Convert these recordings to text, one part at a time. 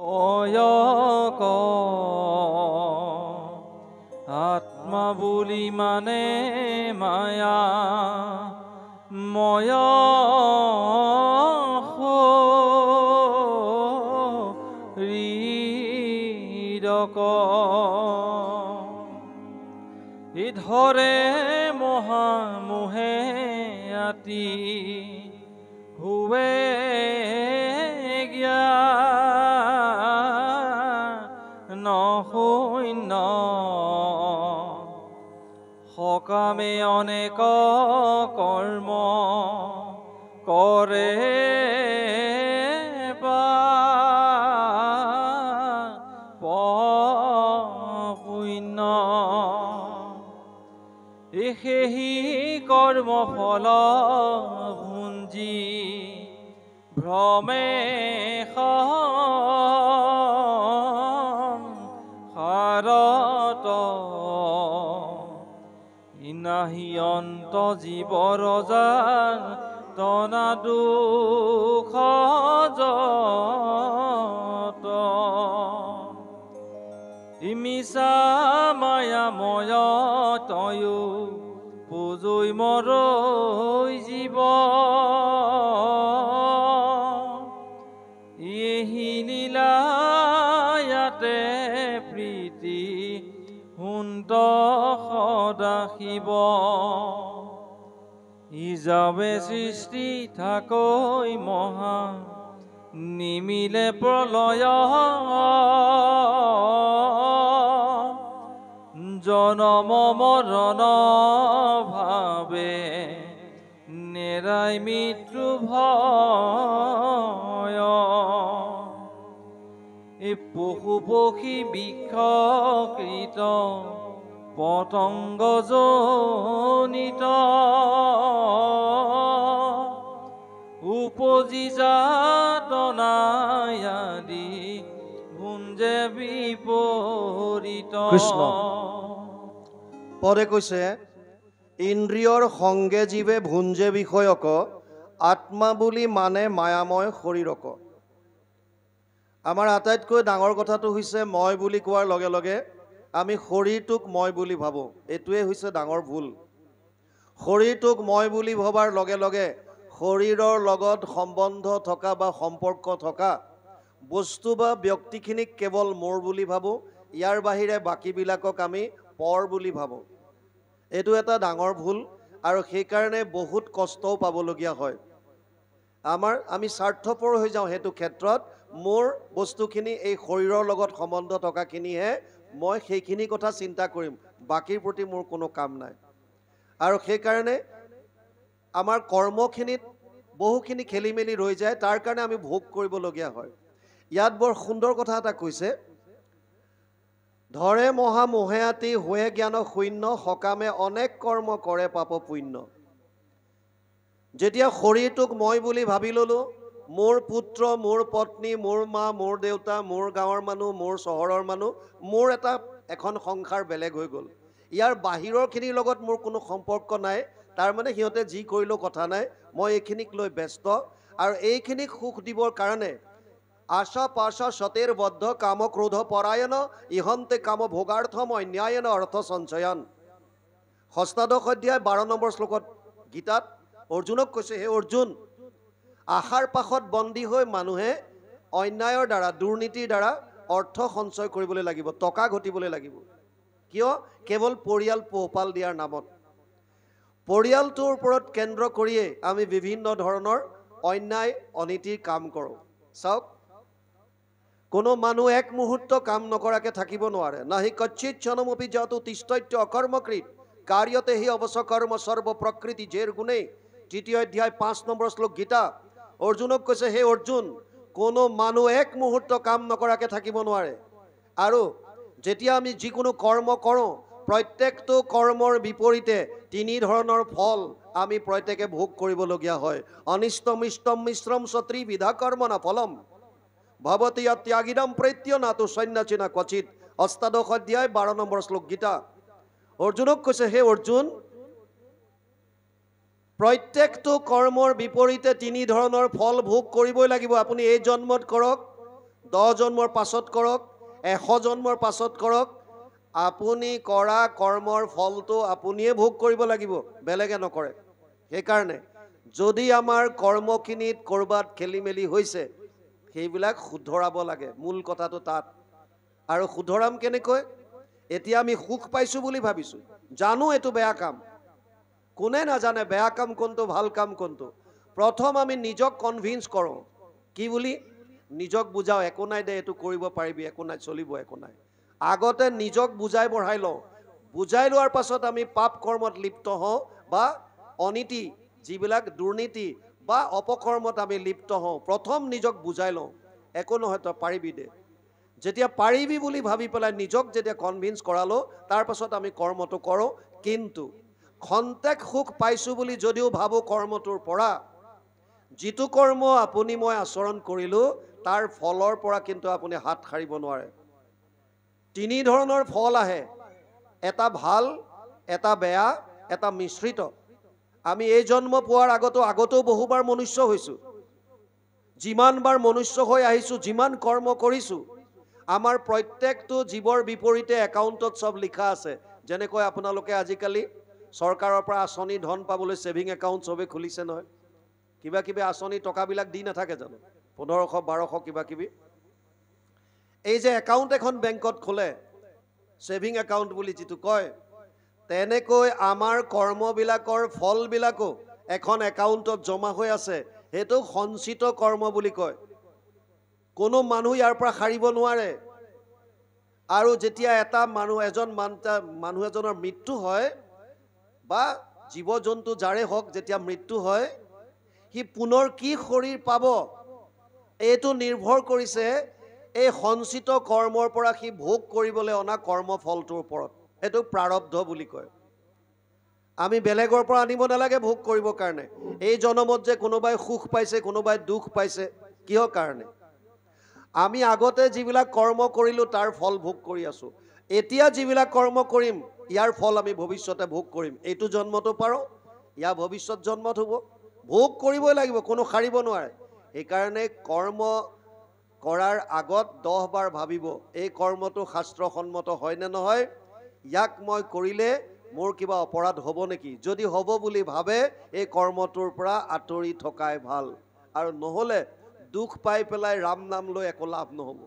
অয়ক আত্মা বুলি মানে মায়া ময় হৃদক ইধৰে মহামোহে আতি হুৱে নহৈন্য সকামে অনেক কৰ্ম কৰে পুণ্য সেহি কৰ্ম ফল ভুঞ্জি ভ্ৰমে হাৰত ইনাহি অন্ত জীৱ ৰজাৰ তনা দুখ যত ইমিছা মায়াময় তয়ো পুজৈ মৰৈ জীৱ এহি লীলায়াতে প্ৰীতি সুন্ত সদা শিৱ ইজাবে সৃষ্টি থাকৈ মহা নিমিলে প্ৰলয় জনম মৰণ ভাবে নেৰাই মৃত্যু ভয় এই পশু পক্ষী বৃক্ষকৃত পতংগ জনিত উপজি যাতনায়াদি ভুঞ্জে বিপৰীত কৃষ্ণ পদে কৈছে ইন্দ্ৰিয়ৰ সংগে জীৱে ভুঞ্জে বিষয়ক আত্মা বুলি মানে মায়াময় শৰীৰক। আমাৰ আটাইতকৈ ডাঙৰ কথাটো হৈছে মই বুলি কোৱাৰ লগে লগে আমি শৰীৰটোক মই বুলি ভাবোঁ। এইটোৱে হৈছে ডাঙৰ ভুল। শৰীৰটোক মই বুলি ভবাৰ লগে লগে শৰীৰৰ লগত সম্বন্ধ থকা বা সম্পৰ্ক থকা বস্তু বা ব্যক্তিখিনিক কেৱল মোৰ বুলি ভাবোঁ। ইয়াৰ বাহিৰে বাকীবিলাকক আমি পৰ বুলি ভাবোঁ। এইটো এটা ডাঙৰ ভুল আৰু সেইকাৰণে বহুত কষ্টও পাবলগীয়া হয়। আমি স্বাৰ্থপৰ হৈ যাওঁ সেইটো ক্ষেত্ৰত। মোৰ বস্তুখিনি এই শৰীৰৰ লগত সম্বন্ধ থকাখিনিহে মই সেইখিনি কথা চিন্তা কৰিম, বাকীৰ প্ৰতি মোৰ কোনো কাম নাই। আৰু সেইকাৰণে আমাৰ কৰ্মখিনিত বহুখিনি খেলি মেলি ৰৈ যায়, তাৰ কাৰণে আমি ভোগ কৰিবলগীয়া হয়। ইয়াত বৰ সুন্দৰ কথা এটা কৈছে, ধৰে মহা মোহেয়াতি হোৱে জ্ঞান শূন্য সকামে অনেক কৰ্ম কৰে পাপ পুণ্য। যেতিয়া শৰীৰটোক মই বুলি ভাবি ল'লোঁ, মোৰ পুত্ৰ, মোৰ পত্নী, মোৰ মা, মোৰ দেউতা, মোৰ গাঁৱৰ মানুহ, মোৰ চহৰৰ মানুহ, মোৰ এখন সংসাৰ বেলেগ হৈ গ'ল। ইয়াৰ বাহিৰৰখিনিৰ লগত মোৰ কোনো সম্পৰ্ক নাই। তাৰমানে সিহঁতে যি কৰিলেও কথা নাই, মই এইখিনিক লৈ ব্যস্ত। আৰু এইখিনিক সুখ দিবৰ কাৰণে আশা পাশা সতেৰ বদ্ধ কাম ক্ৰোধ পৰায়ণ ইহন্তে কাম ভোগাৰ্থম অন্যায়ন অৰ্থ সঞ্চয়ন। ষষ্ঠাদশ অধ্যায় 12 নম্বৰ শ্লোকত গীতাত অৰ্জুনক কৈছে, হে অৰ্জুন, আশাৰ পাশত বন্দী হৈ মানুহে অন্যায়ৰ দ্বাৰা দুৰ্নীতিৰ দ্বাৰা অৰ্থ সঞ্চয় কৰিবলৈ লাগিব, টকা ঘটিবলৈ লাগিব। কিয়? কেৱল পৰিয়াল পোহপাল দিয়াৰ নামত। পৰিয়ালটোৰ ওপৰত কেন্দ্ৰ কৰিয়ে আমি বিভিন্ন ধৰণৰ অন্যায় অনীতিৰ কাম কৰোঁ। চাওক, কোনো মানুহ এক মুহূৰ্ত কাম নকৰাকৈ থাকিব নোৱাৰে। নাহি কচ্চিত ক্ষণমপি যাতু তিষ্ঠত্য অকৰ্মকৃত কাৰ্যতে হি অৱসকৰ্ম সৰ্ব প্ৰকৃতি জেৰ গুণে। 3য় অধ্যায় 5 নম্বৰ শ্লোক গীতা। অৰ্জুনক কৈছে, হে অৰ্জুন, কোনো মানুহ এক মুহূৰ্ত কাম নকৰাকৈ থাকিব নোৱাৰে। আৰু যেতিয়া আমি যিকোনো কৰ্ম কৰোঁ, প্ৰত্যেকটো কৰ্মৰ বিপৰীতে 3 ধৰণৰ ফল আমি প্ৰত্যেকে ভোগ কৰিবলগীয়া হয়। অনিষ্টম ইষ্টম মিশ্ৰম ত্ৰিবিধা কৰ্মনা ফলম ভৱতি ত্যাগিদম প্ৰেত্য নাতো সন্ন্যাসিনা ক্বচিত। অষ্টাদশ অধ্যায় 12 নম্বৰ শ্লোক গীতা। অৰ্জুনক কৈছে, হে অৰ্জুন, প্ৰত্যেকটো কৰ্মৰ বিপৰীতে 3 ধৰণৰ ফল ভোগ কৰিবই লাগিব। আপুনি এই জন্মত কৰক, 10 জন্মৰ পাছত কৰক, 100 জন্মৰ পাছত কৰক, আপুনি কৰা কৰ্মৰ ফলটো আপুনিয়ে ভোগ কৰিব লাগিব, বেলেগে নকৰে। সেইকাৰণে যদি আমাৰ কৰ্মখিনিত কৰবাত খেলি মেলি হৈছে সেইবিলাক শুধৰাব লাগে, মূল কথাটো তাত। আৰু শুধৰাম কেনেকৈ? এতিয়া আমি সুখ পাইছোঁ বুলি ভাবিছোঁ, জানো এইটো বেয়া কাম, কোনে নাজানে বেয়া কাম কোনটো ভাল কাম কোনটো। প্ৰথম আমি নিজক কনভিন্স কৰোঁ, কি বুলি? নিজক বুজাওঁ, একো নাই দে, এইটো কৰিব পাৰিবি, একো নাই, চলিব, একো নাই। আগতে নিজক বুজাই বঢ়াই লওঁ, বুজাই লোৱাৰ পাছত আমি পাপ কৰ্মত লিপ্ত হওঁ বা অনীতি যিবিলাক দুৰ্নীতি বা অপকৰ্মত আমি লিপ্ত হওঁ। প্ৰথম নিজক বুজাই লওঁ, একো নহয় তই পাৰিবি দে। যেতিয়া পাৰিবি বুলি ভাবি পেলাই নিজক যেতিয়া কনভিন্স কৰালো, তাৰ পাছত আমি কৰ্মটো কৰোঁ। কিন্তু খন্তেক সুখ পাইছোঁ বুলি যদিও ভাবোঁ কৰ্মটোৰ পৰা, যিটো কৰ্ম আপুনি মই আচৰণ কৰিলোঁ তাৰ ফলৰ পৰা কিন্তু আপুনি হাত সাৰিব নোৱাৰে। 3 ধৰণৰ ফল আহে, এটা ভাল, এটা বেয়া, এটা মিশ্ৰিত। আমি এই জন্ম পোৱাৰ আগতেও বহুবাৰ মনুষ্য হৈছোঁ। যিমানবাৰ মনুষ্য হৈ আহিছোঁ, যিমান কৰ্ম কৰিছোঁ, আমাৰ প্ৰত্যেকটো জীৱৰ বিপৰীতে একাউণ্টত চব লিখা আছে। যেনেকৈ আপোনালোকে আজিকালি চৰকাৰৰ পৰা আঁচনি ধন পাবলৈ ছেভিং একাউণ্ট চবে খুলিছে নহয়, কিবা কিবি আঁচনি টকাবিলাক দি নাথাকে জানো, 1500 1200 কিবা কিবি। এই যে একাউণ্ট এখন বেংকত খোলে, ছেভিং একাউণ্ট বুলি যিটো কয়, তেনেকৈ আমাৰ কৰ্মবিলাকৰ ফলবিলাকো এখন একাউণ্টত জমা হৈ আছে। সেইটো সঞ্চিত কৰ্ম বুলি কয়। কোনো মানুহ ইয়াৰ পৰা সাৰিব নোৱাৰে। আৰু যেতিয়া এটা মানুহ এজনৰ মৃত্যু হয় বা জীৱ জন্তু যাৰে হওক, যেতিয়া মৃত্যু হয়, সি পুনৰ কি শৰীৰ পাব এইটো নিৰ্ভৰ কৰিছে এই সঞ্চিত কৰ্মৰ পৰা সি ভোগ কৰিবলৈ অনা কৰ্মফলটোৰ ওপৰত। সেইটো প্ৰাৰব্ধ বুলি কয়। আমি বেলেগৰ পৰা আনিব নালাগে ভোগ কৰিবৰ কাৰণে। এই জনমত যে কোনোবাই সুখ পাইছে, কোনোবাই দুখ পাইছে, কিহৰ কাৰণে? আমি আগতে যিবিলাক কৰ্ম কৰিলোঁ তাৰ ফল ভোগ কৰি আছোঁ। এতিয়া যিবিলাক কৰ্ম কৰিম ইয়াৰ ফল আমি ভৱিষ্যতে ভোগ কৰিম। এইটো জন্মতো পাৰোঁ, ইয়াৰ ভৱিষ্যত জন্মত হ'ব, ভোগ কৰিবই লাগিব, কোনো সাৰিব নোৱাৰে। সেইকাৰণে কৰ্ম কৰাৰ আগত 10 বাৰ ভাবিব, এই কৰ্মটো শাস্ত্ৰসন্মত হয় নে নহয়, ইয়াক মই কৰিলে মোৰ কিবা অপৰাধ হ'ব নেকি। যদি হ'ব বুলি ভাবে এই কৰ্মটোৰ পৰা আঁতৰি থকাই ভাল। আৰু নহ'লে দুখ পাই পেলাই ৰাম নাম লৈ একো লাভ নহ'ব।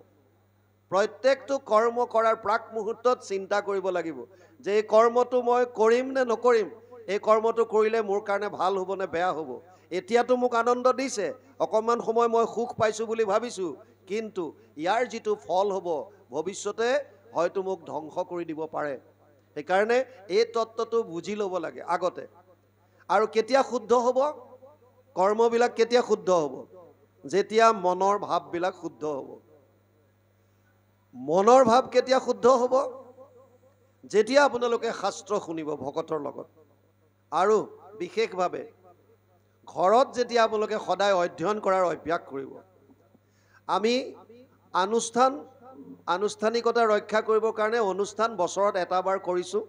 প্ৰত্যেকটো কৰ্ম কৰাৰ প্ৰাক মুহূৰ্তত চিন্তা কৰিব লাগিব যে এই কৰ্মটো মই কৰিম নে নকৰিম, এই কৰ্মটো কৰিলে মোৰ কাৰণে ভাল হ'ব নে বেয়া হ'ব। এতিয়াতো মোক আনন্দ দিছে, অকণমান সময় মই সুখ পাইছোঁ বুলি ভাবিছোঁ, কিন্তু ইয়াৰ যিটো ফল হ'ব ভৱিষ্যতে হয়তো মোক ধ্বংস কৰি দিব পাৰে। সেইকাৰণে এই তত্ত্বটো বুজি ল'ব লাগে আগতে। আৰু কেতিয়া শুদ্ধ হ'ব কৰ্মবিলাক? কেতিয়া শুদ্ধ হ'ব? যেতিয়া মনৰ ভাৱবিলাক শুদ্ধ হ'ব। মনৰ ভাৱ কেতিয়া শুদ্ধ হ'ব? যেতিয়া আপোনালোকে শাস্ত্ৰ শুনিব ভকতৰ লগত, আৰু বিশেষভাৱে ঘৰত যেতিয়া আপোনালোকে সদায় অধ্যয়ন কৰাৰ অভ্যাস কৰিব। আমি আনুষ্ঠানিকতা ৰক্ষা কৰিবৰ কাৰণে অনুষ্ঠান বছৰত এটা বাৰ কৰিছোঁ।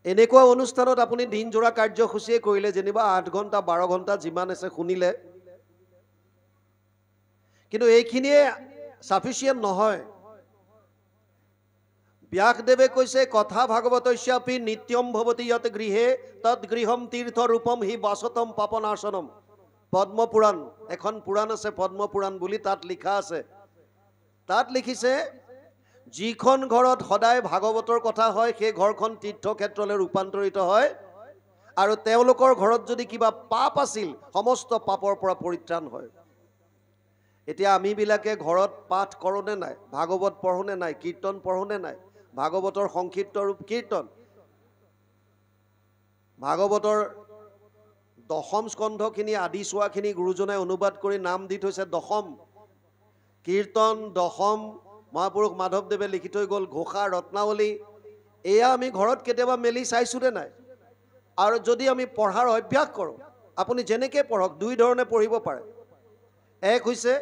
এনেকুৱা অনুষ্ঠানত আপুনি দিনজোৰা কাৰ্যসূচীয়ে কৰিলে, যেনিবা 8 ঘণ্টা 12 ঘণ্টা যিমান আছে শুনিলে, কিন্তু এইখিনিয়ে সাফিচিয়েণ্ট নহয়। ব্যাসদেৱে কৈছে, কথা ভাগৱতস্যাপি নিত্যম ভৱতি যত গৃহে তৎ গৃহম তীৰ্থ ৰূপম হি বাসতম পাপনাশনম। পদ্মপুৰাণ, এখন পুৰাণ আছে পদ্মপুৰাণ বুলি, তাত লিখা আছে, তাত লিখিছে যিখন ঘৰত সদায় ভাগৱতৰ কথা হয় সেই ঘৰখন তীৰ্থক্ষেত্ৰলৈ ৰূপান্তৰিত হয়। আৰু তেওঁলোকৰ ঘৰত যদি কিবা পাপ আছিল সমস্ত পাপৰ পৰা পৰিত্ৰাণ হয়। এতিয়া আমিবিলাকে ঘৰত পাঠ কৰোঁনে নাই, ভাগৱত পঢ়োঁনে নাই, কীৰ্তন পঢ়োঁনে নাই? ভাগৱতৰ সংক্ষিপ্ত ৰূপ কীৰ্তন। ভাগৱতৰ 10ম স্কন্ধখিনি আদি চোৱাখিনি গুৰুজনাই অনুবাদ কৰি নাম দি থৈছে দশম। কীৰ্তন 10ম, মহাপুৰুষ মাধৱদেৱে লিখি থৈ গ'ল ঘোষা ৰত্নাৱলী। এয়া আমি ঘৰত কেতিয়াবা মেলি চাইছোঁনে নাই? আৰু যদি আমি পঢ়াৰ অভ্যাস কৰোঁ, আপুনি যেনেকৈ পঢ়ক 2 ধৰণে পঢ়িব পাৰে। এক হৈছে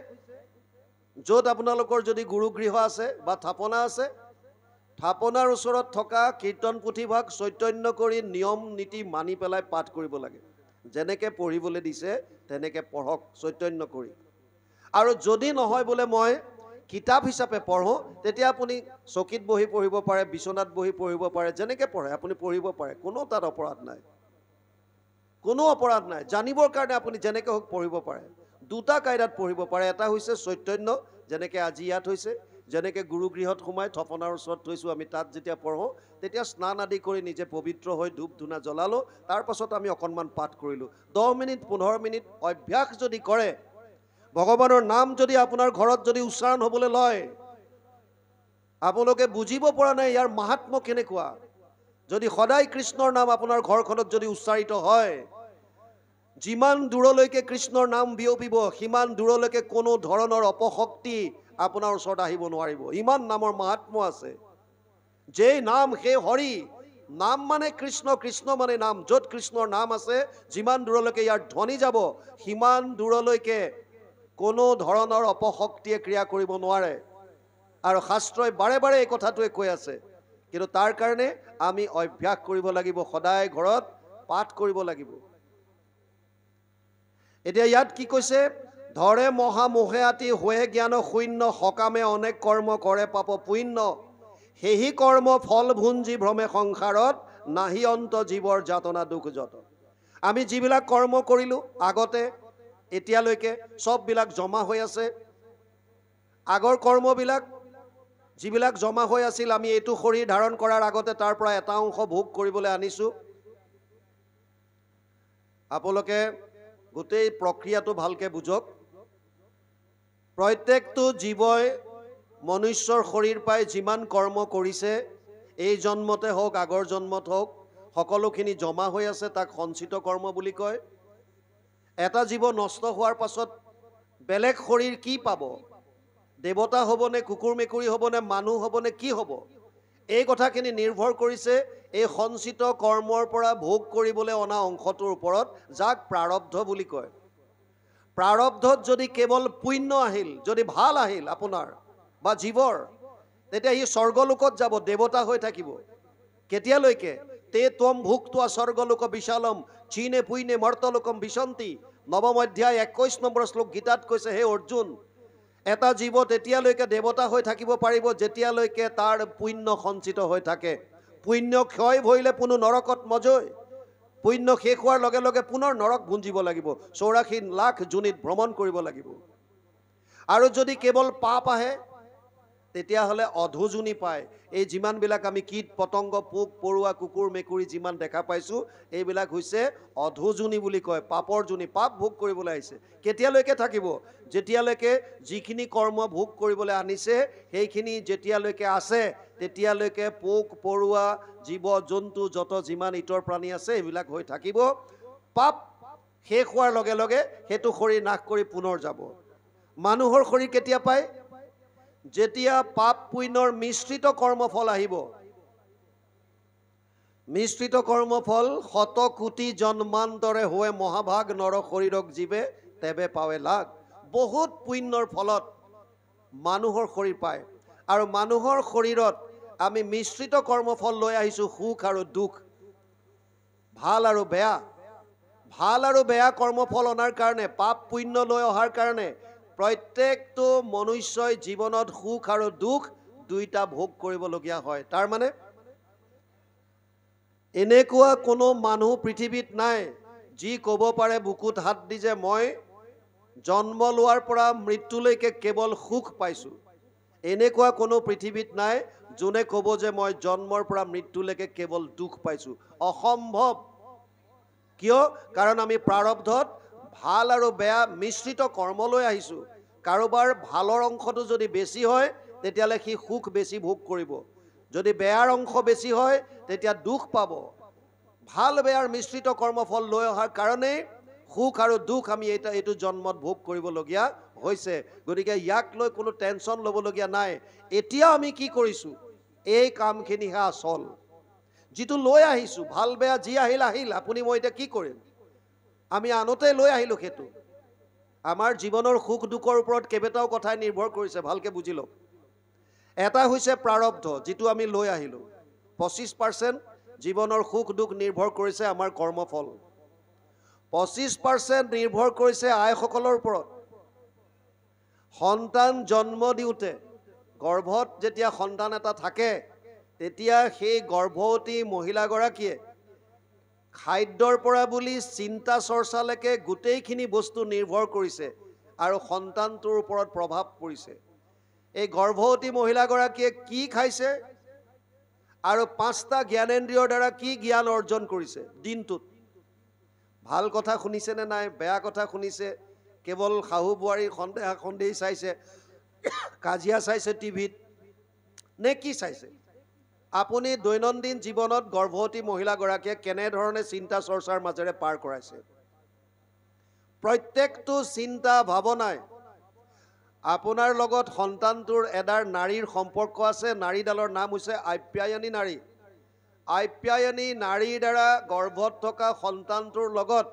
য'ত আপোনালোকৰ যদি গুৰুগৃহ আছে বা থাপনা আছে, থাপনাৰ ওচৰত থকা কীৰ্তন পুথিভাগ চৈতন্য কৰি নিয়ম নীতি মানি পেলাই পাঠ কৰিব লাগে। যেনেকৈ পঢ়িবলৈ দিছে তেনেকৈ পঢ়ক চৈতন্য কৰি। আৰু যদি নহয় বোলে মই কিতাপ হিচাপে পঢ়োঁ, তেতিয়া আপুনি চকীত বহি পঢ়িব পাৰে, বিচনাত বহি পঢ়িব পাৰে, যেনেকৈ পঢ়ে আপুনি পঢ়িব পাৰে, কোনো তাত অপৰাধ নাই, কোনো অপৰাধ নাই। জানিবৰ কাৰণে আপুনি যেনেকৈ হওক পঢ়িব পাৰে। দুটা কায়দাত পঢ়িব পাৰে, এটা হৈছে চৈতন্য, যেনেকৈ আজি ইয়াত হৈছে, যেনেকৈ গুৰুগৃহত সোমাই থপনাৰ ওচৰত থৈছোঁ, আমি তাত যেতিয়া পঢ়োঁ তেতিয়া স্নান আদি কৰি নিজে পবিত্ৰ হৈ ধূপ ধূনা জ্বলালোঁ, তাৰপাছত আমি অকণমান পাঠ কৰিলোঁ। 10 মিনিট 15 মিনিট অভ্যাস যদি কৰে, ভগৱানৰ নাম যদি আপোনাৰ ঘৰত যদি উচ্চাৰণ হ'বলৈ লয়, আপোনালোকে বুজিব পৰা নাই ইয়াৰ মাহাত্ম্য কেনেকুৱা। যদি সদায় কৃষ্ণৰ নাম আপোনাৰ ঘৰখনত যদি উচ্চাৰিত হয়, যিমান দূৰলৈকে কৃষ্ণৰ নাম বিয়পিব, সিমান দূৰলৈকে কোনো ধৰণৰ অপশক্তি আপোনাৰ ওচৰত আহিব নোৱাৰিব। ইমান নামৰ মাহাত্ম্য আছে। যেই নাম সেই হৰি, নাম মানে কৃষ্ণ, কৃষ্ণ মানে নাম। য'ত কৃষ্ণৰ নাম আছে, যিমান দূৰলৈকে ইয়াৰ ধ্বনি যাব, সিমান দূৰলৈকে কোনো ধৰণৰ অপশক্তিয়ে ক্ৰিয়া কৰিব নোৱাৰে। আৰু শাস্ত্ৰই বাৰে বাৰে এই কথাটোৱে কৈ আছে। কিন্তু তাৰ কাৰণে আমি অভ্যাস কৰিব লাগিব, সদায় ঘৰত পাঠ কৰিব লাগিব। এতিয়া ইয়াত কি কৈছে? ধৰে মহা মোহে আতি হোৱে জ্ঞান শূন্য, সকামে অনেক কৰ্ম কৰে পাপ পুণ্য, সেহি কৰ্ম ফল ভুঞ্জি ভ্ৰমে সংসাৰত, নাহি অন্ত জীৱৰ যাতনা দুখ যত। আমি যিবিলাক কৰ্ম কৰিলোঁ আগতে এতিয়ালৈকে সববিলাক জমা হৈ আছে। আগৰ কৰ্মবিলাক যিবিলাক জমা হৈ আছিল, আমি এইটো শৰীৰ ধাৰণ কৰাৰ আগতে তাৰ পৰা এটা অংশ ভোগ কৰিবলৈ আনিছোঁ। আপোনালোকে গোটেই প্ৰক্ৰিয়াটো ভালকৈ বুজক। প্ৰত্যেকটো জীৱই মনুষ্যৰ শৰীৰ পাই যিমান কৰ্ম কৰিছে, এই জন্মতে হওক আগৰ জন্মত হওক, সকলোখিনি জমা হৈ আছে, তাক সঞ্চিত কৰ্ম বুলি কয়। এটা জীৱ নষ্ট হোৱাৰ পাছত বেলেগ শৰীৰ কি পাব? দেৱতা হ'বনে, কুকুৰ মেকুৰী হ'বনে, মানুহ হ'বনে, কি হ'ব? এই কথাখিনি নিৰ্ভৰ কৰিছে এই সঞ্চিত কৰ্মৰ পৰা ভোগ কৰিবলৈ অনা অংশটোৰ ওপৰত, যাক প্ৰাৰব্ধ বুলি কয়। প্ৰাৰব্ধত যদি কেৱল পুণ্য আহিল, যদি ভাল আহিল আপোনাৰ বা জীৱৰ, তেতিয়া সি স্বৰ্গলোকত যাব, দেৱতা হৈ থাকিব। কেতিয়ালৈকে? তে ত্বম ভুক্ত্বা স্বৰ্গলোক বিশালম চীনে পুইনে মৰ্তলোকম বিশন্তি। 9ম অধ্যায় 21 নম্বৰ শ্লোক গীতাত কৈছে, হে অৰ্জুন, এটা জীৱ তেতিয়ালৈকে দেৱতা হৈ থাকিব পাৰিব যেতিয়ালৈকে তাৰ পুণ্য সঞ্চিত হৈ থাকে। পুণ্য ক্ষয় ভৰিলে পুনৰ নৰকত মজয়। পুণ্য শেষ হোৱাৰ লগে লগে পুনৰ নৰক ভুঞ্জিব লাগিব, 84 লাখ যোনিত ভ্ৰমণ কৰিব লাগিব। আৰু যদি কেৱল পাপ আহে, তেতিয়াহ'লে অধোজনী পায়। এই যিমানবিলাক আমি কীট পতংগ, পোক পৰুৱা, কুকুৰ মেকুৰী যিমান দেখা পাইছোঁ, এইবিলাক হৈছে অধোজনী বুলি কয়, পাপৰ জনী। পাপ ভোগ কৰিবলৈ আহিছে। কেতিয়ালৈকে থাকিব? যেতিয়ালৈকে যিখিনি কৰ্ম ভোগ কৰিবলৈ আনিছে, সেইখিনি যেতিয়ালৈকে আছে, তেতিয়ালৈকে পোক পৰুৱা, জীৱ জন্তু, যত যিমান ইতৰ প্ৰাণী আছে, এইবিলাক হৈ থাকিব। পাপ শেষ হোৱাৰ লগে লগে সেইটো শৰীৰ নাশ কৰি পুনৰ যাব। মানুহৰ শৰীৰ কেতিয়া পায়? যেতিয়া পাপ পুণ্যৰ মিশ্ৰিত কৰ্মফল আহিব। মিশ্ৰিত কৰ্মফল 100 কোটি জন্মান্তৰে হোৱে মহাভাগ নৰ শৰীৰক জীৱে তেবে পাৱে লাগ। বহুত পুণ্যৰ ফলত মানুহৰ শৰীৰ পায়। আৰু মানুহৰ শৰীৰত আমি মিশ্ৰিত কৰ্মফল লৈ আহিছোঁ, সুখ আৰু দুখ, ভাল আৰু বেয়া। ভাল আৰু বেয়া কৰ্মফল অনাৰ কাৰণে, পাপ পুণ্য লৈ অহাৰ কাৰণে প্ৰত্যেকটো মনুষ্যই জীৱনত সুখ আৰু দুখ দুইটা ভোগ কৰিবলগীয়া হয়। তাৰ মানে এনেকুৱা কোনো মানুহ পৃথিৱীত নাই যি ক'ব পাৰে বুকুত হাত দি যে মই জন্ম লোৱাৰ পৰা মৃত্যুলৈকে কেৱল সুখ পাইছোঁ। এনেকুৱা কোনো পৃথিৱীত নাই যোনে ক'ব যে মই জন্মৰ পৰা মৃত্যুলৈকে কেৱল দুখ পাইছোঁ। অসম্ভৱ। কিয়? কাৰণ আমি প্ৰাৰব্ধত ভাল আৰু বেয়া মিশ্ৰিত কৰ্ম লৈ আহিছোঁ। কাৰোবাৰ ভালৰ অংশটো যদি বেছি হয়, তেতিয়াহ'লে সি সুখ বেছি ভোগ কৰিব। যদি বেয়াৰ অংশ বেছি হয়, তেতিয়া দুখ পাব। ভাল বেয়াৰ মিশ্ৰিত কৰ্মফল লৈ অহাৰ কাৰণেই সুখ আৰু দুখ আমি এইটো জন্মত ভোগ কৰিবলগীয়া হৈছে। গতিকে ইয়াক লৈ কোনো টেনশ্যন ল'বলগীয়া নাই। এতিয়া আমি কি কৰিছোঁ? এই কামখিনিহে আচল। যিটো লৈ আহিছোঁ, ভাল বেয়া যি আহিল আহিল, আপুনি মই এতিয়া কি কৰিম? আমি আনতে লৈ আহিলোঁ সেইটো। আমাৰ জীৱনৰ সুখ দুখৰ ওপৰত কেইবাটাও কথাই নিৰ্ভৰ কৰিছে, ভালকৈ বুজি লওক। এটা হৈছে প্ৰাৰব্ধ, যিটো আমি লৈ আহিলোঁ। 25% জীৱনৰ সুখ দুখ নিৰ্ভৰ কৰিছে আমাৰ কৰ্মফল। 25% নিৰ্ভৰ কৰিছে আইসকলৰ ওপৰত। সন্তান জন্ম দিওঁতে গৰ্ভত যেতিয়া সন্তান এটা থাকে তেতিয়া সেই গৰ্ভৱতী মহিলাগৰাকীয়ে খাদ্যৰ পৰা বুলি চিন্তা চৰ্চালৈকে গোটেইখিনি বস্তু নিৰ্ভৰ কৰিছে আৰু সন্তানটোৰ ওপৰত প্ৰভাৱ পৰিছে। এই গৰ্ভৱতী মহিলাগৰাকীয়ে কি খাইছে আৰু 5টা জ্ঞানেন্দ্ৰিয়ৰ দ্বাৰা কি জ্ঞান অৰ্জন কৰিছে দিনটোত, ভাল কথা শুনিছেনে নাই, বেয়া কথা শুনিছে, কেৱল শাহু বোৱাৰীৰ সন্দেহা সন্দেহী চাইছে, কাজিয়া চাইছে টিভিত নে কি চাইছে? আপুনি দৈনন্দিন জীৱনত গৰ্ভৱতী মহিলাগৰাকীয়ে কেনেধৰণে চিন্তা চৰ্চাৰ মাজেৰে পাৰ কৰাইছে? প্ৰত্যেকটো চিন্তা ভাৱনাই আপোনাৰ লগত সন্তানটোৰ এডাৰ নাৰীৰ সম্পৰ্ক আছে। নাৰীডালৰ নাম হৈছে আপ্যায়নী নাৰী। আপ্যায়নী নাৰীৰ দ্বাৰা গৰ্ভত থকা সন্তানটোৰ লগত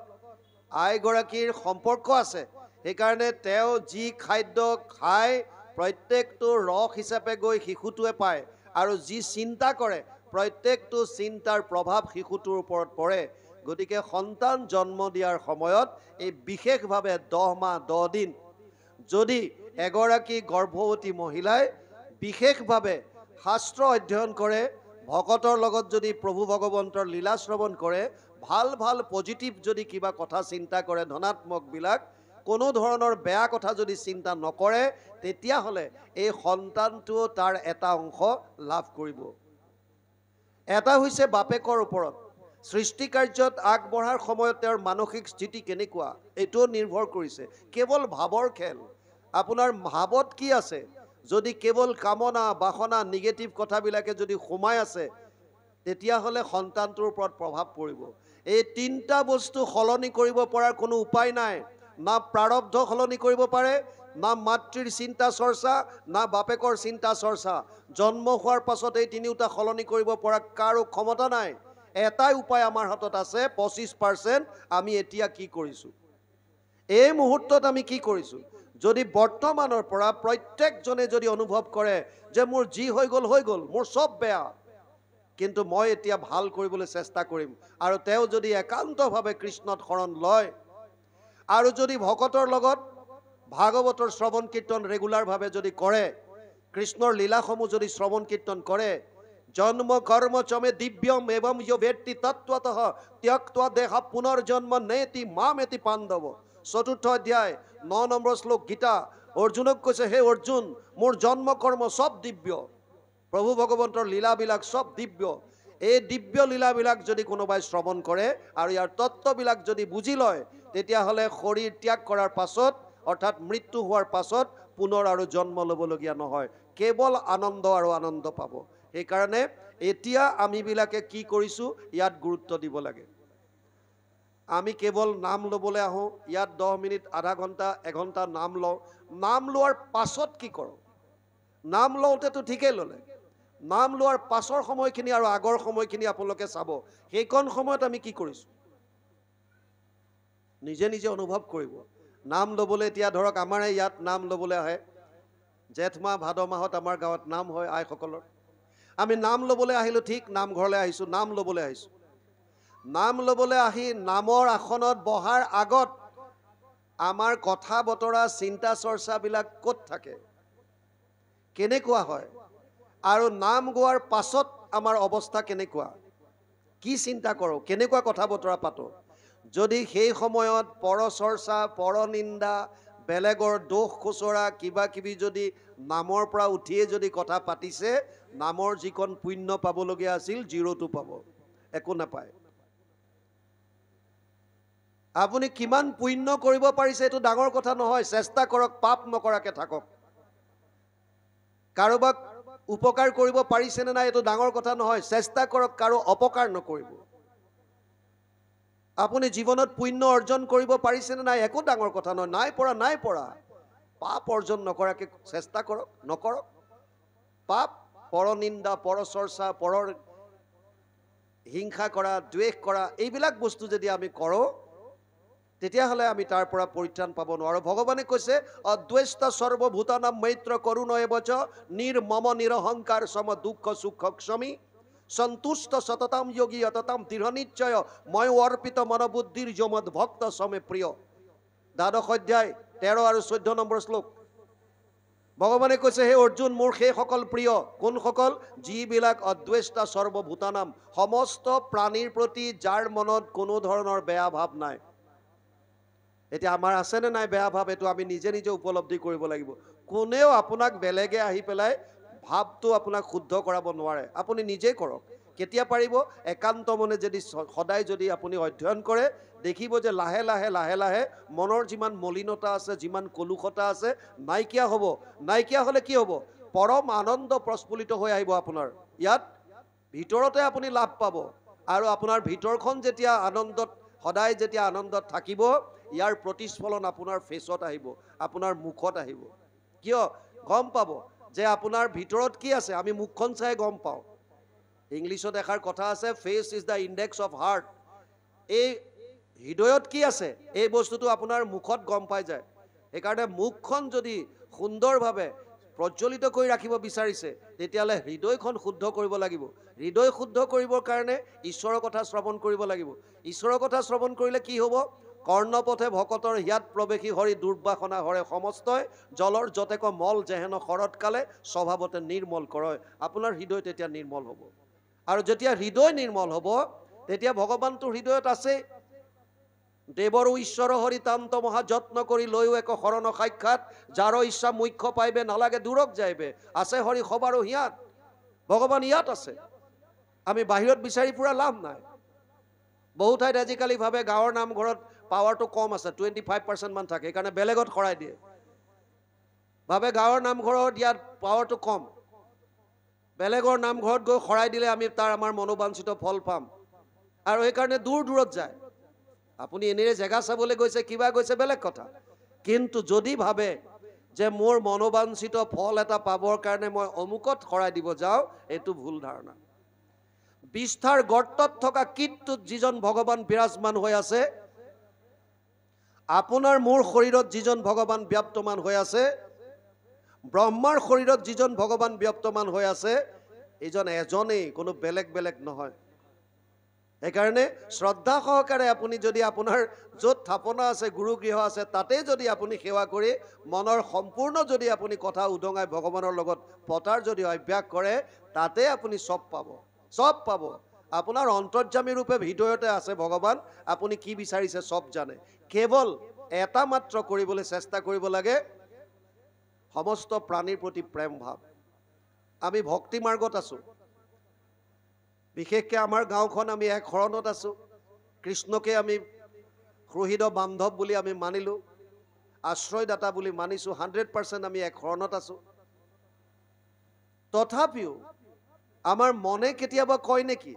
আইগৰাকীৰ সম্পৰ্ক আছে। সেইকাৰণে তেওঁ যি খাদ্য খায় প্ৰত্যেকটো ৰস হিচাপে গৈ শিশুটোৱে পায় আৰু যি চিন্তা কৰে প্ৰত্যেকটো চিন্তাৰ প্ৰভাৱ শিশুটোৰ ওপৰত পৰে। গতিকে সন্তান জন্ম দিয়াৰ সময়ত এই বিশেষভাৱে 10 মাহ 10 দিন যদি এগৰাকী গৰ্ভৱতী মহিলাই বিশেষভাৱে শাস্ত্ৰ অধ্যয়ন কৰে, ভকতৰ লগত যদি প্ৰভু ভগৱন্তৰ লীলা শ্ৰৱণ কৰে, ভাল ভাল পজিটিভ যদি কিবা কথা চিন্তা কৰে, ধনাত্মকবিলাক কোনো ধৰণৰ বেয়া কথা যদি চিন্তা নকৰে, তেতিয়াহ'লে এই সন্তানটোও তাৰ এটা অংশ লাভ কৰিব। এটা হৈছে বাপেকৰ ওপৰত সৃষ্টি কাৰ্যত আগবঢ়াৰ সময়ত তেওঁৰ মানসিক স্থিতি কেনেকুৱা এইটোও নিৰ্ভৰ কৰিছে। কেৱল ভাৱৰ খেল, আপোনাৰ ভাৱত কি আছে, যদি কেৱল কামনা বাসনা নিগেটিভ কথাবিলাকে যদি সোমাই আছে তেতিয়াহ'লে সন্তানটোৰ ওপৰত প্ৰভাৱ পৰিব। এই 3টা বস্তু সলনি কৰিব পৰাৰ কোনো উপায় নাই। না প্ৰাৰব্ধ সলনি কৰিব পাৰে, না মাতৃৰ চিন্তা চৰ্চা, না বাপেকৰ চিন্তা চৰ্চা। জন্ম হোৱাৰ পাছত এই 3টা সলনি কৰিব পৰা কাৰো ক্ষমতা নাই। এটাই উপায় আমাৰ হাতত আছে, 25%। আমি এতিয়া কি কৰিছোঁ, এই মুহূৰ্তত আমি কি কৰিছোঁ। যদি বৰ্তমানৰ পৰা প্ৰত্যেকজনে যদি অনুভৱ কৰে যে মোৰ যি হৈ গ'ল, মোৰ চব বেয়া, কিন্তু মই এতিয়া ভাল কৰিবলৈ চেষ্টা কৰিম, আৰু তেওঁ যদি একান্তভাৱে কৃষ্ণত শৰণ লয় আৰু যদি ভকতৰ লগত ভাগৱতৰ শ্ৰৱণ কীৰ্তন ৰেগুলাৰভাৱে যদি কৰে, কৃষ্ণৰ লীলাসমূহ যদি শ্ৰৱণ কীৰ্তন কৰে, জন্ম কৰ্ম চমে দিব্যম এৱম য় বেত্তি তত্ত্বতঃ ত্যক্ত্বা দেহা পুনৰ্জন্ম নেতি মামেতি পাণ্ডৱ। 4ৰ্থ অধ্যায় 9 নম্বৰ শ্লোক গীতা। অৰ্জুনক কৈছে, হে অৰ্জুন, মোৰ জন্ম কৰ্ম চব দিব্য, প্ৰভু ভগৱন্তৰ লীলাবিলাক চব দিব্য। এই দিব্য লীলাবিলাক যদি কোনোবাই শ্ৰৱণ কৰে আৰু ইয়াৰ তত্ত্ববিলাক যদি বুজি লয়, তেতিয়াহ'লে শৰীৰ ত্যাগ কৰাৰ পাছত অৰ্থাৎ মৃত্যু হোৱাৰ পাছত পুনৰ আৰু জন্ম ল'বলগীয়া নহয়, কেৱল আনন্দ আৰু আনন্দ পাব। সেইকাৰণে এতিয়া আমিবিলাকে কি কৰিছোঁ ইয়াত গুৰুত্ব দিব লাগে। আমি কেৱল নাম ল'বলৈ আহোঁ, ইয়াত 10 মিনিট, আধা ঘণ্টা, 1 ঘণ্টা নাম লওঁ। নাম লোৱাৰ পাছত কি কৰোঁ? নাম লওঁতেতো ঠিকেই ল'লে, নাম লোৱাৰ পাছৰ সময়খিনি আৰু আগৰ সময়খিনি আপোনালোকে চাব, সেইকণ সময়ত আমি কি কৰিছোঁ নিজে নিজে অনুভৱ কৰিব। নাম ল'বলৈ এতিয়া ধৰক আমাৰে ইয়াত নাম ল'বলৈ আহে, জেঠ মাহ ভাদ মাহত আমাৰ গাঁৱত নাম হয় আইসকলৰ। আমি নাম ল'বলৈ আহিলোঁ, ঠিক নামঘৰলৈ আহিছোঁ, নাম ল'বলৈ আহিছোঁ। নাম ল'বলৈ আহি নামৰ আসনত বহাৰ আগত আমাৰ কথা বতৰা চিন্তা চৰ্চাবিলাক ক'ত থাকে, কেনেকুৱা হয়, আৰু নাম গোৱাৰ পাছত আমাৰ অৱস্থা কেনেকুৱা, কি চিন্তা কৰোঁ, কেনেকুৱা কথা বতৰা পাতোঁ। যদি সেই সময়ত পৰচৰ্চা, পৰনিন্দা, বেলেগৰ দোষ খুচৰা কিবা কিবি যদি নামৰ পৰা উঠিয়ে যদি কথা পাতিছে, নামৰ যিকণ পুণ্য পাবলগীয়া আছিল 0টো পাব, একো নাপায়। আপুনি কিমান পুণ্য কৰিব পাৰিছে এইটো ডাঙৰ কথা নহয়, চেষ্টা কৰক পাপ নকৰাকৈ থাকক। কাৰোবাক উপকাৰ কৰিব পাৰিছেনে নাই এইটো ডাঙৰ কথা নহয়, চেষ্টা কৰক কাৰো অপকাৰ নকৰিব। আপুনি জীৱনত পুণ্য অৰ্জন কৰিব পাৰিছেনে নাই একো ডাঙৰ কথা নহয়, নাই পৰা পাপ অৰ্জন নকৰাকৈ চেষ্টা কৰক, নকৰক। পাপ, পৰনিন্দা, পৰচৰ্চা, পৰৰ হিংসা কৰা, দ্বেষ কৰা, এইবিলাক বস্তু যদি আমি কৰোঁ তেতিয়াহ'লে আমি তাৰ পৰা পৰিত্ৰাণ পাব নোৱাৰোঁ। ভগৱানে কৈছে, অদ্বেষ্ট সৰ্বভূতানাম মৈত্ৰ কৰুণ এবচ নিৰ্মম নিৰহংকাৰ সম দুঃখ সুখ ক্ষমী সন্তুষ্ট সততাম যোগী অততাম দৃঢ় নিশ্চয় ময় অৰ্পিত মনোবুদ্ধিৰ যমদ ভক্ত সমে প্ৰিয়। 12শ অধ্যায় 13 আৰু 14 নম্বৰ শ্লোক। ভগৱানে কৈছে হে অৰ্জুন মোৰ সেইসকল প্ৰিয় কোনসকল যিবিলাক অদ্বেষ্টা সৰ্বভূতানাম সমস্ত প্ৰাণীৰ প্ৰতি যাৰ মনত কোনো ধৰণৰ বেয়া ভাৱ নাই এতিয়া আমাৰ আছেনে নাই বেয়া ভাৱ এইটো আমি নিজে নিজে উপলব্ধি কৰিব লাগিব কোনেও আপোনাক বেলেগে আহি পেলাই ভাৱটো আপোনাক শুদ্ধ কৰাব নোৱাৰে আপুনি নিজেই কৰক কেতিয়া পাৰিব একান্ত মনে যদি সদায় যদি আপুনি অধ্যয়ন কৰে দেখিব যে লাহে লাহে লাহে লাহে মনৰ যিমান মলিনতা আছে যিমান কলুষতা আছে নাইকিয়া হ'ব নাইকিয়া হ'লে কি হ'ব পৰম আনন্দ প্ৰস্ফুলিত হৈ আহিব আপোনাৰ ইয়াত ভিতৰতে আপুনি লাভ পাব আৰু আপোনাৰ ভিতৰখন যেতিয়া আনন্দত সদায় যেতিয়া আনন্দত থাকিব ইয়াৰ প্ৰতিস্ফলন আপোনাৰ ফেচত আহিব আপোনাৰ মুখত আহিব কিয় গম পাব যে আপোনাৰ ভিতৰত কি আছে আমি মুখখন চাই গম পাওঁ ইংলিছত এষাৰ কথা আছে face is the index of heart এই হৃদয়ত কি আছে এই বস্তুটো আপোনাৰ মুখত গম পাই যায় সেইকাৰণে মুখখন যদি সুন্দৰভাৱে প্ৰজ্বলিত কৰি ৰাখিব বিচাৰিছে তেতিয়াহ'লে হৃদয়খন শুদ্ধ কৰিব লাগিব হৃদয় শুদ্ধ কৰিবৰ কাৰণে ঈশ্বৰৰ কথা শ্ৰৱণ কৰিব লাগিব ঈশ্বৰৰ কথা শ্ৰৱণ কৰিলে কি হ'ব কৰ্ণপথে ভকতৰ হিয়াত প্ৰৱেশী হৰি দুৰ্বাসনা হৰে সমস্তই জলৰ যতেক মল যেহেন শৰৎকালে স্বভাৱতে নিৰ্মল কৰে আপোনাৰ হৃদয় তেতিয়া নিৰ্মল হ'ব আৰু যেতিয়া হৃদয় নিৰ্মল হ'ব তেতিয়া ভগৱানটো হৃদয়ত আছে দেৱৰো ঈশ্বৰ হৰি তান্ত মহা যত্ন কৰি লৈও এক শৰণ সাক্ষাৎ যাৰ ইচ্ছা মুখ্য পাইবে নালাগে দূৰক যাইবে আছে হৰি সবাৰো হিয়াত ভগৱান ইয়াত আছে আমি বাহিৰত বিচাৰি ফুৰা লাভ নাই বহু ঠাইত আজিকালি ভাবে গাঁৱৰ নামঘৰত পাৱাৰটো কম আছে 25% মান থাকে সেইকাৰণে বেলেগত খৰাই দিয়ে ভাবে গাঁৱৰ নামঘৰত ইয়াত পাৱাৰটো কম বেলেগৰ নামঘৰত গৈ খৰাই দিলে আমি তাৰ আমাৰ মনোবাঞ্ছিত ফল পাম আৰু সেইকাৰণে দূৰ দূৰত যায় আপুনি এনেৰে জেগা চাবলৈ গৈছে কিবা গৈছে বেলেগ কথা কিন্তু যদি ভাবে যে মোৰ মনোবাঞ্ছিত ফল এটা পাবৰ কাৰণে মই অমুকত খৰাই দিব যাওঁ এইটো ভুল ধাৰণা বিস্তাৰ গৰ্তত থকা কীটটোত যিজন ভগৱান বিৰাজমান হৈ আছে আপোনাৰ মোৰ শৰীৰত যিজন ভগৱান ব্যাপ্তমান হৈ আছে ব্ৰহ্মাৰ শৰীৰত যিজন ভগৱান ব্যাপ্তমান হৈ আছে এইজন এজনেই কোনো বেলেগ বেলেগ নহয় সেইকাৰণে শ্ৰদ্ধা সহকাৰে আপুনি যদি আপোনাৰ য'ত থাপনা আছে গুৰুগৃহ আছে তাতে যদি আপুনি সেৱা কৰি মনৰ সম্পূৰ্ণ যদি আপুনি কথা উদঙাই ভগৱানৰ লগত পতাৰ যদি অভ্যাস কৰে তাতে আপুনি চব পাব আপোনাৰ অন্তৰ্যামী ৰূপে হৃদয়তে আছে ভগৱান আপুনি কি বিচাৰিছে চব জানে কেৱল এটা মাত্ৰ কৰিবলৈ চেষ্টা কৰিব লাগে সমস্ত প্ৰাণীৰ প্ৰতি প্ৰেম ভাৱ আমি ভক্তি মাৰ্গত আছো বিশেষকৈ আমাৰ গাঁওখন আমি এক শৰণত আছো কৃষ্ণকে আমি সুহৃদ বান্ধৱ বুলি আমি মানিলো আশ্ৰয়দাতা বুলি মানিছো 100% আমি এক শৰণত আছো তথাপিও আমাৰ মনে কেতিয়াবা কয় নেকি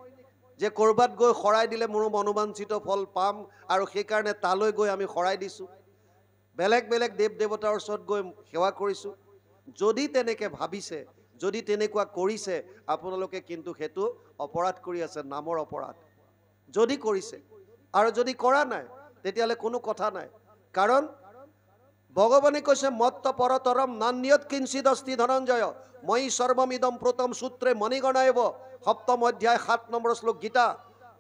যে কৰবাত গৈ খৰাই দিলে মোৰ মনোবাঞ্ছিত ফল পাম আৰু সেইকাৰণে তালৈ গৈ আমি খৰাই দিছো বেলেগ বেলেগ দেৱ দেৱতাৰ ওচৰত গৈ সেৱা কৰিছো যদি তেনেকৈ ভাবিছে যদি তেনেকুৱা কৰিছে আপোনালোকে কিন্তু সেইটো অপৰাধ কৰি আছে নামৰ অপৰাধ যদি কৰিছে আৰু যদি কৰা নাই তেতিয়াহ'লে কোনো কথা নাই কাৰণ ভগৱানে কৈছে মত্ত পৰতৰম নান্যত কিঞ্চিদ অস্তি ধনঞ্জয় মই সৰ্বমিদম প্ৰতম সূত্ৰে মণিগণায়ব সপ্তম অধ্যায় 7 নম্বৰ শ্লোক গীতা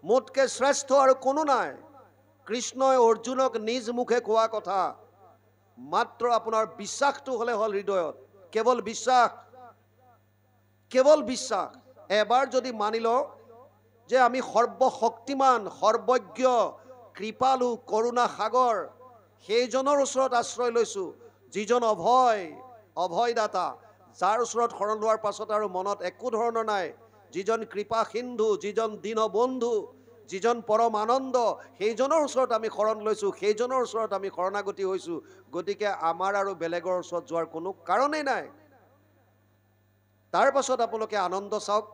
মোতকে শ্ৰেষ্ঠ আৰু কোনো নাই কৃষ্ণই অৰ্জুনক নিজ মুখে কোৱা কথা মাত্ৰ আপোনাৰ বিশ্বাসটো হ'লে হ'ল হৃদয়ত কেৱল বিশ্বাস এবাৰ যদি মানি লওঁ যে আমি সৰ্বশক্তিমান সৰ্বজ্ঞ কৃপালু কৰুণা সাগৰ সেইজনৰ ওচৰত আশ্ৰয় লৈছো যিজন অভয়দাতা যাৰ ওচৰত শৰণ লোৱাৰ পাছত আৰু মনত একো ধৰণৰ নাই যিজন কৃপা সিন্ধু যিজন দীনবন্ধু যিজন পৰম আনন্দ সেইজনৰ ওচৰত আমি শৰণ লৈছো সেইজনৰ ওচৰত আমি শৰণাগতি হৈছো গতিকে আমাৰ আৰু বেলেগৰ ওচৰত যোৱাৰ কোনো কাৰণেই নাই তাৰ পাছত আপোনালোকে আনন্দ চাওক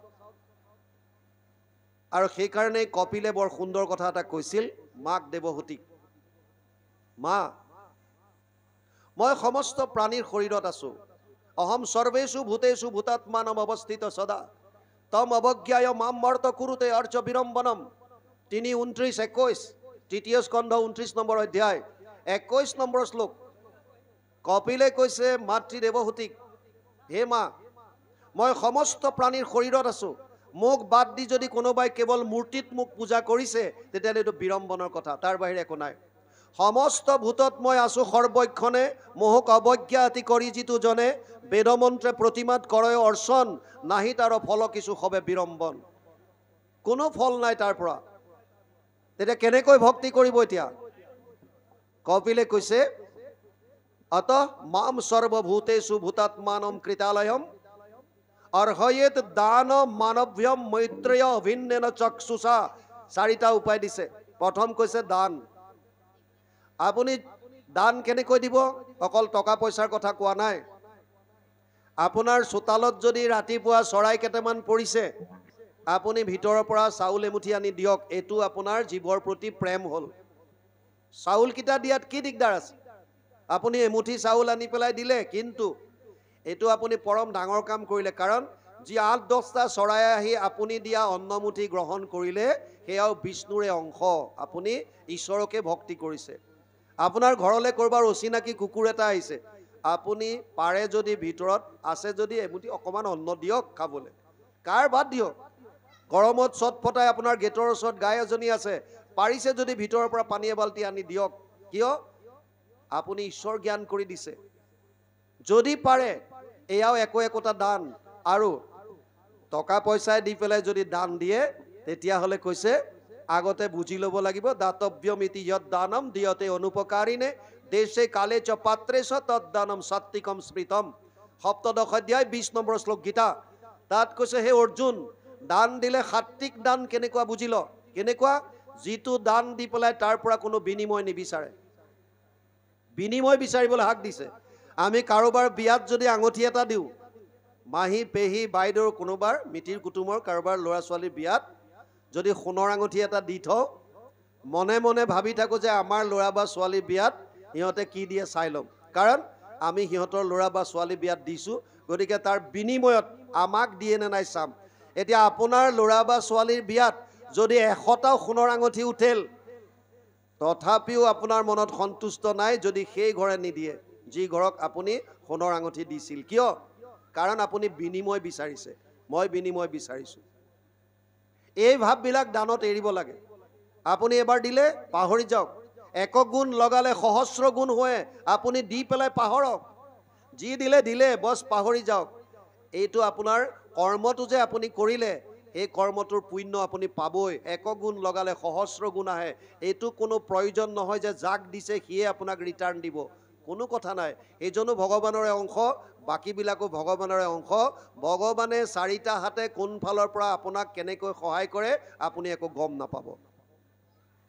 আৰু সেইকাৰণে কপিলে বৰ সুন্দৰ কথা এটা কৈছিল মাক দেৱহূতিক মা মই সমস্ত প্ৰাণীৰ শৰীৰত আছো অহম সৰ্বেষু ভূতেষু ভূতাত্মানম অৱস্থিত সদা তম অৱজ্ঞায় মাম মৰ্ত কুৰুতে অৰ্চ বিৰম্বনম 3:29-21 তৃতীয় স্কন্ধ 29 নম্বৰ অধ্যায় 21 নম্বৰ শ্লোক কপিলে কৈছে মাতৃ দেৱহূতিক হে মা মই সমস্ত প্ৰাণীৰ শৰীৰত আছো মোক বাদ দি যদি কোনোবাই কেৱল মূৰ্তিত মোক পূজা কৰিছে তেতিয়াহ'লে এইটো বিৰম্বনৰ কথা তাৰ বাহিৰে একো নাই সমস্ত ভূতত মই আছো সৰ্বক্ষণে মোহক অৱজ্ঞা অতি কৰি যিটো জনে বেদমন্ত্ৰে প্ৰতিমাত কৰে অৰ্চন নাহি তাৰ ফল কিছু হবে বিৰম্বন। কোনো ফল নাই তাৰ পৰা। তেতিয়া কেনেকৈ ভক্তি কৰিব? এতিয়া কপিলে কৈছে অত মাম সৰ্বভূতেষু ভূতাত্মানম কৃতালয়ম অৰ্হয়েত দান মানব্যম মৈত্ৰেয় অভিন্নেন চক্ষুষা। চাৰিটা উপায় দিছে। প্ৰথম কৈছে দান। আপুনি দান কেনেকৈ দিব? অকল টকা পইচাৰ কথা কোৱা নাই। আপোনাৰ চোতালত যদি ৰাতিপুৱা চৰাই কেইটামান পৰিছে, আপুনি ভিতৰৰ পৰা চাউল এমুঠি আনি দিয়ক। এইটো আপোনাৰ জীৱৰ প্ৰতি প্ৰেম হ'ল। চাউলকেইটা দিয়াত কি দিগদাৰ আছে? আপুনি এমুঠি চাউল আনি পেলাই দিলে, কিন্তু এইটো আপুনি পৰম ডাঙৰ কাম কৰিলে। কাৰণ যি ৮-১০টা চৰাই আহি আপুনি দিয়া অন্নমুঠি গ্ৰহণ কৰিলে, সেয়াও বিষ্ণুৰে অংশ। আপুনি ঈশ্বৰকে ভক্তি কৰিছে। আপোনাৰ ঘৰলৈ কৰবাৰ অচিনাকি কুকুৰ এটা আহিছে, আপুনি পাৰে যদি ভিতৰত আছে যদি এমুঠি অকণমান অন্ন দিয়ক খাবলৈ। কাৰ বাদ দিয়ক। গৰমত চটফটাই আপোনাৰ গেটৰ ওচৰত গাই এজনী আছে, পাৰিছে যদি ভিতৰৰ পৰা পানী এবাল্টি আনি দিয়ক। কিয়? আপুনি ঈশ্বৰ জ্ঞান কৰি দিছে। যদি পাৰে এয়াও একোটা দান। আৰু টকা পইচাই দি পেলাই যদি দান দিয়ে, তেতিয়াহ'লে কৈছে আগতে বুজি ল'ব লাগিব দাতব্যমিতি যৎ দানম দিয়তে অনুপকাৰিণে দেশে কালে চ পাত্ৰে চ তদ্দানম সাত্বিকম স্মৃতম। সপ্তদশ অধ্যায় 20 নম্বৰ শ্লোক গীতা। তাত কৈছে হে অৰ্জুন, দান দিলে সাত্বিক দান কেনেকুৱা বুজি ল। কেনেকুৱা? যিটো দান দি পেলাই তাৰ পৰা কোনো বিনিময় নিবিচাৰে। বিনিময় বিচাৰিবলৈ হাক দিছে। আমি কাৰোবাৰ বিয়াত যদি আঙুঠি এটা দিওঁ, মাহী পেহী বাইদেউৰ কোনোবাৰ মিতিৰ কুটুমৰ কাৰোবাৰ ল'ৰা ছোৱালীৰ বিয়াত যদি সোণৰ আঙুঠি এটা দি থওঁ, মনে মনে ভাবি থাকোঁ যে আমাৰ ল'ৰা বা ছোৱালীৰ বিয়াত সিহঁতে কি দিয়ে চাই ল'ম। কাৰণ আমি সিহঁতৰ ল'ৰা বা ছোৱালী বিয়াত দিছোঁ, গতিকে তাৰ বিনিময়ত আমাক দিয়ে নে নাই চাম। এতিয়া আপোনাৰ ল'ৰা বা ছোৱালীৰ বিয়াত যদি 100টাও সোণৰ আঙুঠি উঠেল, তথাপিও আপোনাৰ মনত সন্তুষ্ট নাই যদি সেই ঘৰে নিদিয়ে যি ঘৰক আপুনি সোণৰ আঙুঠি দিছিল। কিয়? কাৰণ আপুনি বিনিময় বিচাৰিছে। মই বিনিময় বিচাৰিছোঁ। এই ভাৱবিলাক দানত এৰিব লাগে। আপুনি এবাৰ দিলে পাহৰি যাওক। 1 গুণ লগালে সহস্ৰ গুণ হয়। আপুনি দি পেলাই পাহৰক। যি দিলে দিলে, বছ পাহৰি যাওক। এইটো আপোনাৰ কৰ্মটো যে আপুনি কৰিলে, এই কৰ্মটোৰ পুণ্য আপুনি পাবই। 1 গুণ লগালে সহস্ৰ গুণ আহে। এইটো কোনো প্ৰয়োজন নহয় যে যাক দিছে সিয়ে আপোনাক ৰিটাৰ্ণ দিব। কোনো কথা নাই। এইজনো ভগৱানৰে অংশ, বাকীবিলাকো ভগৱানৰে অংশ। ভগৱানে 4টা হাতে কোনফালৰ পৰা আপোনাক কেনেকৈ সহায় কৰে আপুনি একো গম নাপাব।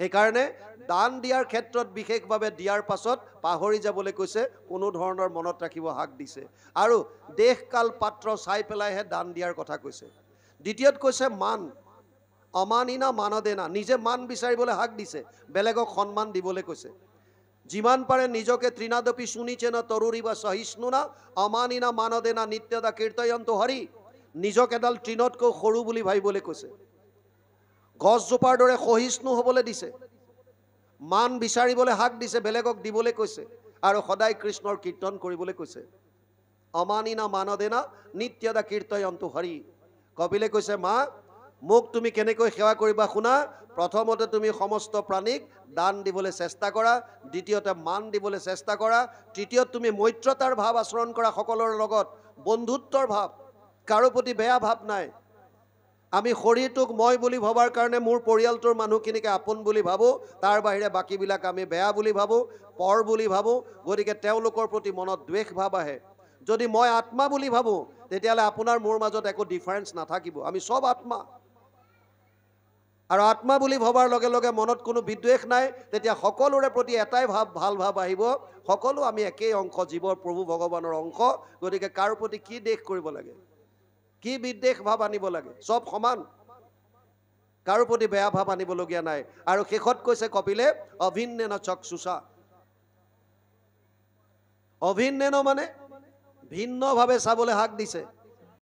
সেইকাৰণে দান দিয়াৰ ক্ষেত্ৰত বিশেষভাৱে দিয়াৰ পাছত পাহৰি যাবলৈ কৈছে। কোনো ধৰণৰ মনত ৰাখিব হাক দিছে। আৰু দেশ কাল পাত্ৰ চাই পেলাইহে দান দিয়াৰ কথা কৈছে। দ্বিতীয়ত কৈছে মান। অমানিনা মানদেনা। নিজে মান বিচাৰিবলৈ হাক দিছে। বেলেগক সন্মান দিবলৈ কৈছে। যিমান পাৰে নিজকে তৃণাদপি শুনিছেন তৰুৰী বা সহিষ্ণুনা অমানিনা মানদেনা নিত্যদা কীৰ্তয়ন্তু হৰি। নিজক এডাল তৃণতকৈ সৰু বুলি ভাবিবলৈ কৈছে। গছজোপাৰ দৰে সহিষ্ণু হ'বলৈ দিছে। মান বিচাৰিবলৈ হাক দিছে, বেলেগক দিবলৈ কৈছে। আৰু সদায় কৃষ্ণৰ কীৰ্তন কৰিবলৈ কৈছে। অমানিনা মানদেনা নিত্যদা কীৰ্তয়ন্তু হৰি। কপিলে কৈছে মা, মোক তুমি কেনেকৈ সেৱা কৰিবা শুনা। প্ৰথমতে তুমি সমস্ত প্ৰাণীক দান দিবলৈ চেষ্টা কৰা। দ্বিতীয়তে মান দিবলৈ চেষ্টা কৰা। তৃতীয়ত তুমি মৈত্ৰতাৰ ভাৱ আচৰণ কৰা সকলোৰে লগত। বন্ধুত্বৰ ভাৱ, কাৰো প্ৰতি বেয়া ভাৱ নাই। আমি শৰীৰটোক মই বুলি ভবাৰ কাৰণে মোৰ পৰিয়ালটোৰ মানুহখিনিকে আপোন বুলি ভাবোঁ। তাৰ বাহিৰে বাকীবিলাক আমি বেয়া বুলি ভাবোঁ, পৰ বুলি ভাবোঁ। গতিকে তেওঁলোকৰ প্ৰতি মনত দ্বেষ ভাৱ আহে। যদি মই আত্মা বুলি ভাবোঁ, তেতিয়াহ'লে আপোনাৰ মোৰ মাজত একো ডিফাৰেঞ্চ নাথাকিব। আমি চব আত্মা। আৰু আত্মা বুলি ভবাৰ লগে লগে মনত কোনো বিদ্বেষ নাই। তেতিয়া সকলোৰে প্ৰতি এটাই ভাৱ, ভাল ভাৱ আহিব। সকলো আমি একেই অংশ, জীৱৰ প্ৰভু ভগৱানৰ অংশ। গতিকে কাৰো প্ৰতি কি দেশ কৰিব লাগে, কি বিদ্বেষ ভাৱ আনিব লাগে? চব সমান। কাৰো প্ৰতি বেয়া ভাৱ আনিবলগীয়া নাই। আৰু শেষত কৈছে কপিলে অভিন্নেন চক্ষুষা। অভিন্নেন মানে ভিন্নভাৱে চাবলৈ হাক দিছে।